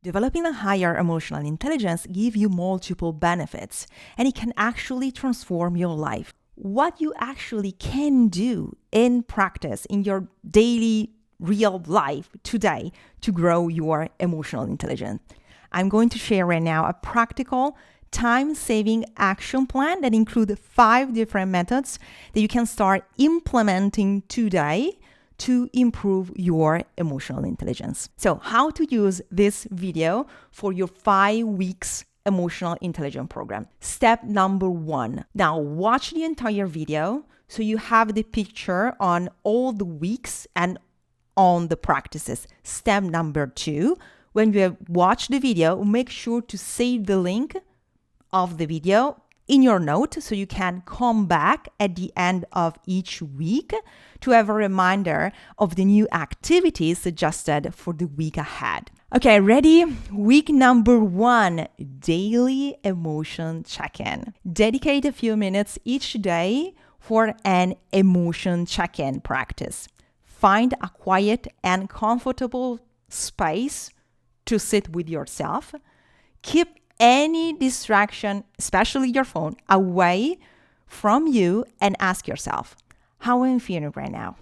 Developing a higher emotional intelligence gives you multiple benefits, and it can actually transform your life. What you actually can do in practice in your daily real life today to grow your emotional intelligence. I'm going to share right now a practical time-saving action plan that includes 5 different methods that you can start implementing today to improve your emotional intelligence. So, how to use this video for your 5 weeks emotional intelligence program. Step number 1. Now, watch the entire video so you have the picture on all the weeks and on the practices. Step number 2. When you have watched the video, make sure to save the link of the video in your note so you can come back at the end of each week to have a reminder of the new activities suggested for the week ahead. Okay, ready? Week number 1, daily emotion check-in. Dedicate a few minutes each day for an emotion check-in practice. Find a quiet and comfortable space to sit with yourself. Keep any distraction, especially your phone, away from you and ask yourself, how am I feeling right now?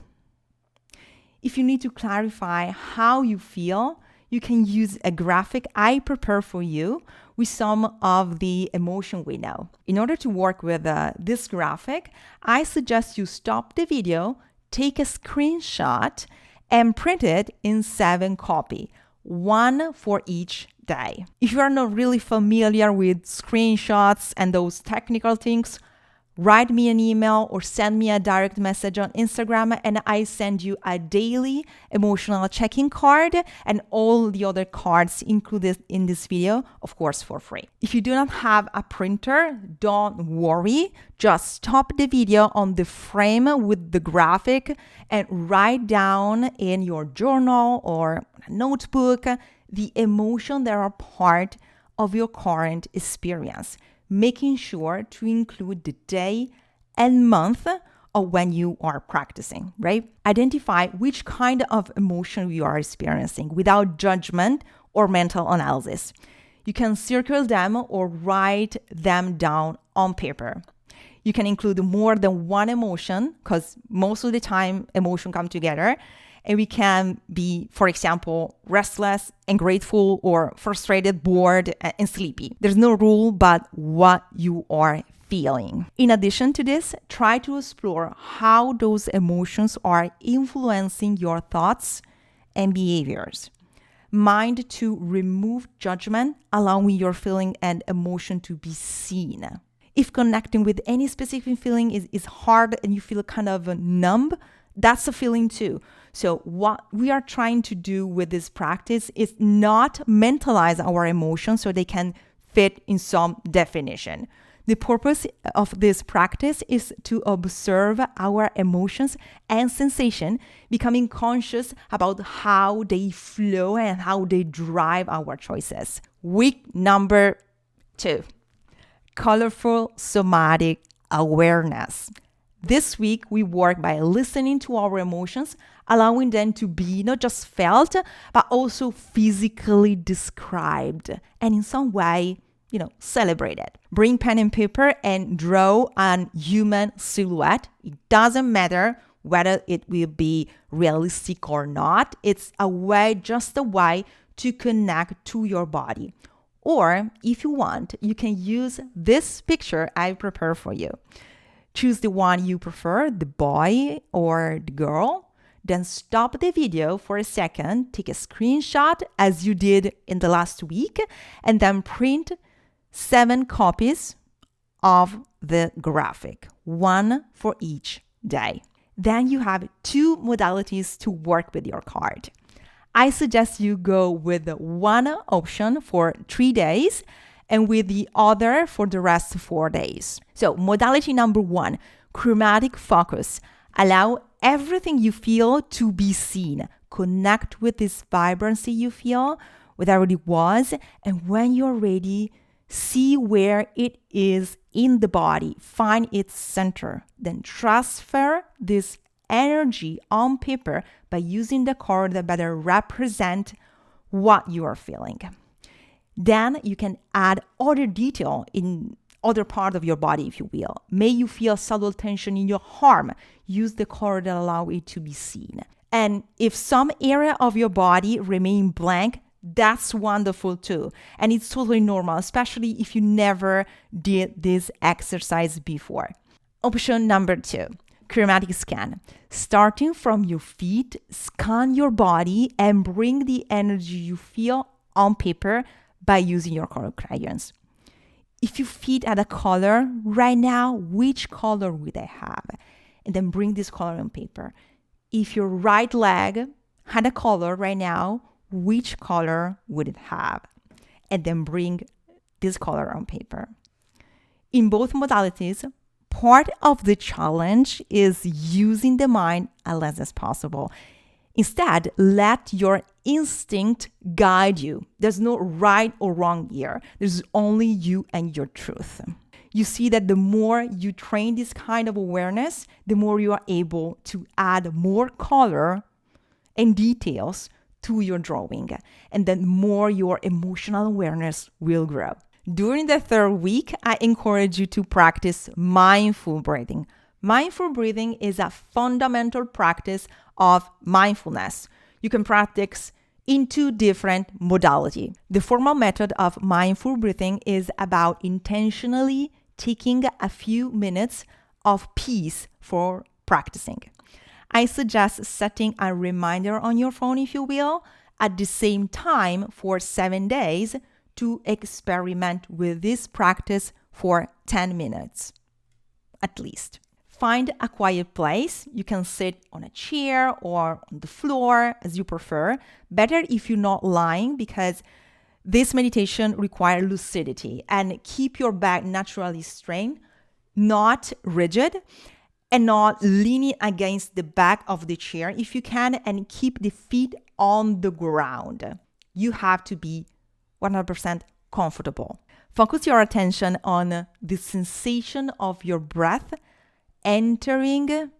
If you need to clarify how you feel, you can use a graphic I prepare for you with some of the emotion we know. In order to work with this graphic, I suggest you stop the video, take a screenshot, and print it in 7 copies, 1 for each day. If you are not really familiar with screenshots and those technical things, write me an email or send me a direct message on Instagram and I send you a daily emotional check-in card and all the other cards included in this video, of course, for free. If you do not have a printer, don't worry. Just stop the video on the frame with the graphic and write down in your journal or a notebook the emotions that are part of your current experience, making sure to include the day and month of when you are practicing, right? Identify which kind of emotion you are experiencing without judgment or mental analysis. You can circle them or write them down on paper. You can include more than one emotion because most of the time emotions come together. And we can be, for example, restless and grateful or frustrated, bored, and sleepy. There's no rule but what you are feeling. In addition to this, try to explore how those emotions are influencing your thoughts and behaviors. Mind to remove judgment, allowing your feeling and emotion to be seen. If connecting with any specific feeling is hard and you feel kind of numb, that's a feeling too. So what we are trying to do with this practice is not mentalize our emotions so they can fit in some definition. The purpose of this practice is to observe our emotions and sensation, becoming conscious about how they flow and how they drive our choices. Week number 2, colorful somatic awareness. This week, we work by listening to our emotions, allowing them to be not just felt, but also physically described and in some way, celebrated. Bring pen and paper and draw a human silhouette. It doesn't matter whether it will be realistic or not. It's just a way to connect to your body. Or if you want, you can use this picture I prepared for you. Choose the one you prefer, the boy or the girl. Then stop the video for a second, take a screenshot as you did in the last week, and then print 7 copies of the graphic, 1 for each day. Then you have 2 modalities to work with your card. I suggest you go with one option for 3 days and with the other for the rest 4 days. So modality number 1, chromatic focus. Allow everything you feel to be seen. Connect with this vibrancy you feel, whatever it was, and when you're ready, see where it is in the body. Find its center. Then transfer this energy on paper by using the card that better represent what you are feeling. Then you can add other detail in other part of your body, if you will. May you feel subtle tension in your arm. Use the color that allow it to be seen. And if some area of your body remain blank, that's wonderful too. And it's totally normal, especially if you never did this exercise before. Option number 2, chromatic scan. Starting from your feet, scan your body and bring the energy you feel on paper by using your color crayons. If you feet at a color right now, which color would I have? And then bring this color on paper. If your right leg had a color right now, which color would it have? And then bring this color on paper. In both modalities, part of the challenge is using the mind as less as possible. Instead, let your instinct guide you. There's no right or wrong here. There's only you and your truth. You see that the more you train this kind of awareness, the more you are able to add more color and details to your drawing, and then more your emotional awareness will grow. During the 3rd week, I encourage you to practice mindful breathing. Mindful breathing is a fundamental practice of mindfulness. You can practice in 2 different modalities. The formal method of mindful breathing is about intentionally taking a few minutes of peace for practicing. I suggest setting a reminder on your phone, if you will, at the same time for 7 days to experiment with this practice for 10 minutes, at least. Find a quiet place. You can sit on a chair or on the floor as you prefer. Better if you're not lying, because this meditation requires lucidity, and keep your back naturally straight, not rigid, and not leaning against the back of the chair if you can, and keep the feet on the ground. You have to be 100% comfortable. Focus your attention on the sensation of your breath entering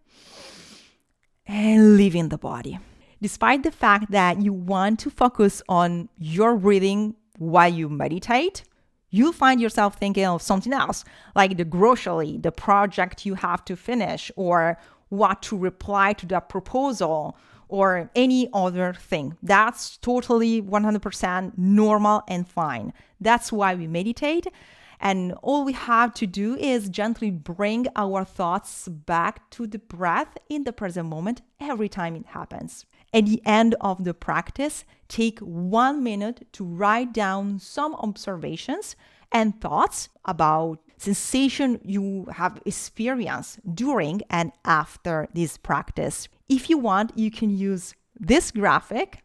and leaving the body. Despite the fact that you want to focus on your breathing while you meditate, you'll find yourself thinking of something else, like the grocery, the project you have to finish, or what to reply to that proposal, or any other thing. That's totally 100% normal and fine. That's why we meditate. And all we have to do is gently bring our thoughts back to the breath in the present moment every time it happens. At the end of the practice, take 1 minute to write down some observations and thoughts about sensation you have experienced during and after this practice. If you want, you can use this graphic,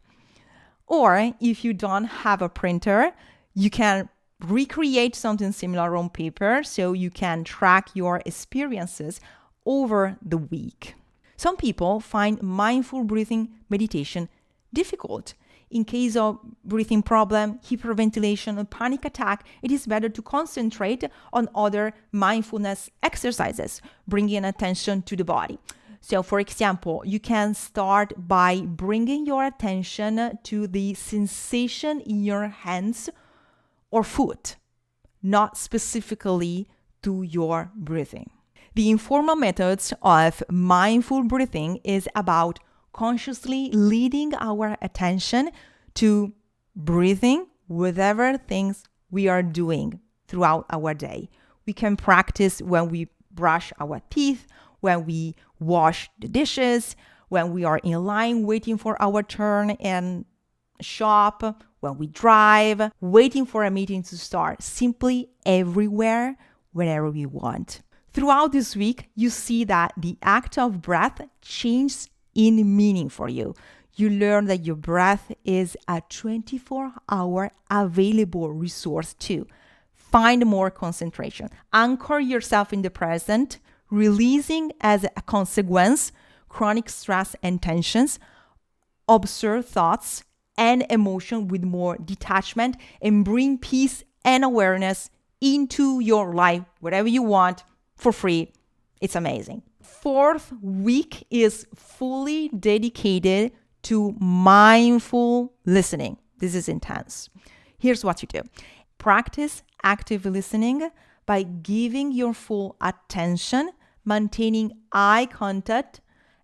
or if you don't have a printer, you can recreate something similar on paper so you can track your experiences over the week. Some people find mindful breathing meditation difficult. In case of breathing problem, hyperventilation, or panic attack, it is better to concentrate on other mindfulness exercises, bringing attention to the body. So, for example, you can start by bringing your attention to the sensation in your hands or foot, not specifically to your breathing. The informal methods of mindful breathing is about consciously leading our attention to breathing whatever things we are doing throughout our day. We can practice when we brush our teeth, when we wash the dishes, when we are in line waiting for our turn and shop, when we drive, waiting for a meeting to start, simply everywhere, whenever we want. Throughout this week, you see that the act of breath changes in meaning for you. You learn that your breath is a 24-hour available resource too. Find more concentration. Anchor yourself in the present, releasing as a consequence chronic stress and tensions. Observe thoughts and emotion with more detachment, and bring peace and awareness into your life, whatever you want, for free. It's amazing. 4th week is fully dedicated to mindful listening. This is intense. Here's what you do. Practice active listening by giving your full attention, maintaining eye contact,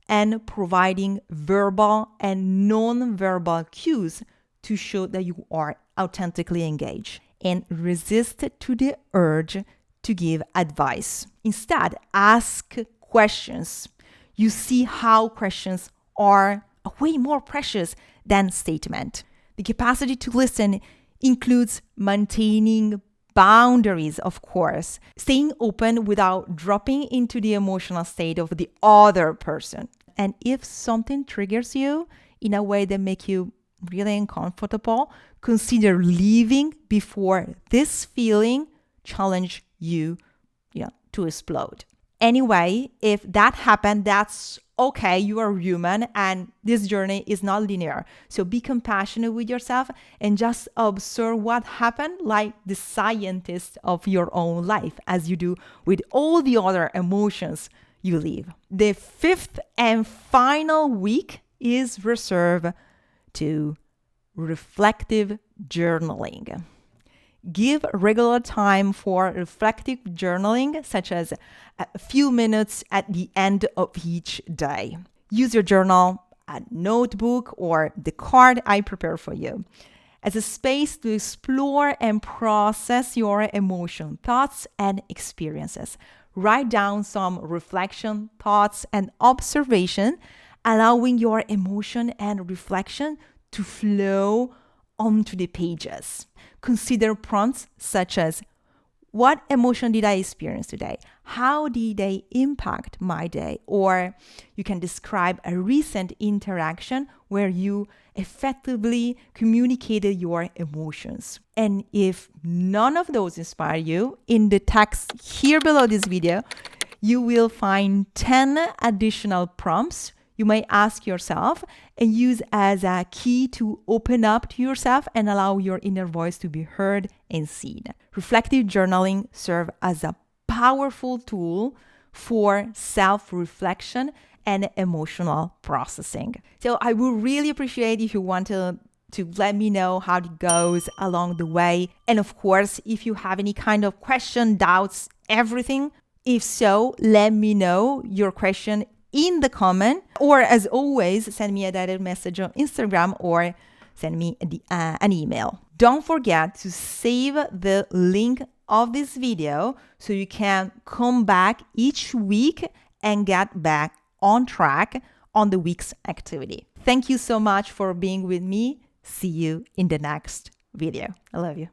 and providing verbal and non-verbal cues to show that you are authentically engaged. And resist to the urge to give advice. Instead, ask questions. You see how questions are way more precious than statement. The capacity to listen includes maintaining boundaries, of course, staying open without dropping into the emotional state of the other person. And if something triggers you in a way that makes you really uncomfortable, consider leaving before this feeling challenge you, to explode. Anyway, if that happened, that's okay. You are human and this journey is not linear. So be compassionate with yourself and just observe what happened like the scientist of your own life, as you do with all the other emotions you live. The fifth and final week is reserved to reflective journaling. Give regular time for reflective journaling, such as a few minutes at the end of each day. Use your journal, a notebook, or the card I prepare for you as a space to explore and process your emotion, thoughts, and experiences. Write down some reflection, thoughts, and observation, allowing your emotion and reflection to flow onto the pages. Consider prompts such as, what emotion did I experience today? How did they impact my day? Or you can describe a recent interaction where you effectively communicated your emotions. And if none of those inspire you, in the text here below this video, you will find 10 additional prompts you may ask yourself and use as a key to open up to yourself and allow your inner voice to be heard and seen. Reflective journaling serves as a powerful tool for self-reflection and emotional processing. So I would really appreciate if you want to let me know how it goes along the way. And of course, if you have any kind of question, doubts, everything, if so, let me know your question in the comment, or as always, send me a direct message on Instagram or send me an email. Don't forget to save the link of this video so you can come back each week and get back on track on the week's activity. Thank you so much for being with me. See you in the next video. I love you.